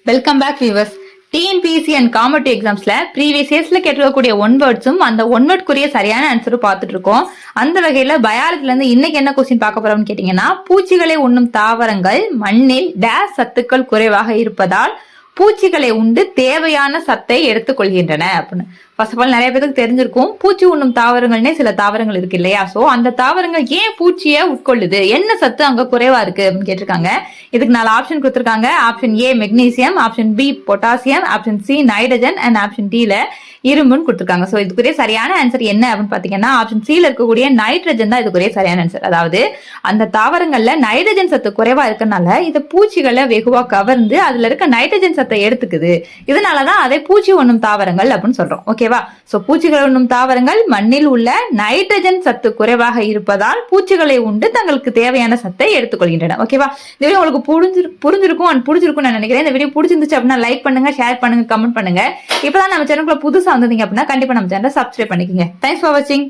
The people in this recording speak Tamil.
Welcome back viewers. TNPSC and competitive எக்ஸாம்ஸ்ல ப்ரீவியஸ் இயர்ஸ்ல கேட்டிருக்கக்கூடிய ஒன் வேர்ட்ஸும் அந்த ஒன் வேர்ட்க்குரிய சரியான ஆன்சரும் பார்த்துட்டு இருக்கோம். அந்த வகையில பயாலஜில இருந்து இன்னைக்கு என்ன கொஸ்டின் பார்க்க போறோம்னு கேட்டீங்கன்னா, பூச்சிகளை உண்ணும் தாவரங்கள் மண்ணில் டேஸ் சத்துக்கள் குறைவாக இருப்பதால் பூச்சிகளை உண்டு தேவையான சத்தை எடுத்துக்கொள்கின்றன அப்படின்னு. ஃபர்ஸ்ட் ஆஃப் ஆல் நிறைய பேருக்கு தெரிஞ்சிருக்கும், பூச்சி உண்ணும் தாவரங்கள்னே சில தாவரங்கள் இருக்கு இல்லையா? சோ அந்த தாவரங்கள் ஏன் பூச்சியை உட்கொள்ளுது, என்ன சத்து அங்க குறைவா இருக்கு அப்படின்னு கேட்டிருக்காங்க. இதுக்கு 4 ஆப்ஷன் கொடுத்திருக்காங்க. Option A magnesium, option B potassium, option C nitrogen and option டில இரும்புன்னு கொடுத்திருக்காங்க. சோ இதுக்குரிய சரியான ஆன்சர் என்ன அப்படின்னு பாத்தீங்கன்னா, ஆப்ஷன் சில இருக்கக்கூடிய நைட்ரஜன் தான் இதுக்குரிய சரியான ஆன்சர். அதாவது அந்த தாவரங்கள்ல நைட்ரஜன் சத்து குறைவா இருக்கனால இத பூச்சிகளை வெகுவா கவர்ந்து அதுல இருக்க நைட்ரஜன் சத்தை எடுத்துக்குது. இதனாலதான் அதை பூச்சி உண்ணும் தாவரங்கள் அப்படின்னு சொல்றோம். ஓகேவா? சோ பூச்சிகள் உண்ணும் தாவரங்கள் மண்ணில் உள்ள நைட்ரஜன் சத்து குறைவாக இருப்பதால் பூச்சிகளை உண்டு தங்களுக்கு தேவையான சத்தை எடுத்துக்கொள்கின்றன. ஓகேவா? இந்த வீடியோ உங்களுக்கு புரிஞ்சிருக்கும் அண்ட் பிடிச்சிருக்கும் நான் நினைக்கிறேன். இந்த வீடியோ பிடிச்சிருந்துச்சு அப்படின்னா லைக் பண்ணுங்க, ஷேர் பண்ணுங்க, கமெண்ட் பண்ணுங்க. இப்பதான் நம்ம சேனலுக்குள்ள புதுசா வந்தீங்க அப்படின்னா கண்டிப்பா நம்ம சேனலை சப்ஸ்கிரைப் பண்ணிக்கோங்க. தேங்க்ஸ் ஃபார் வாட்சிங்.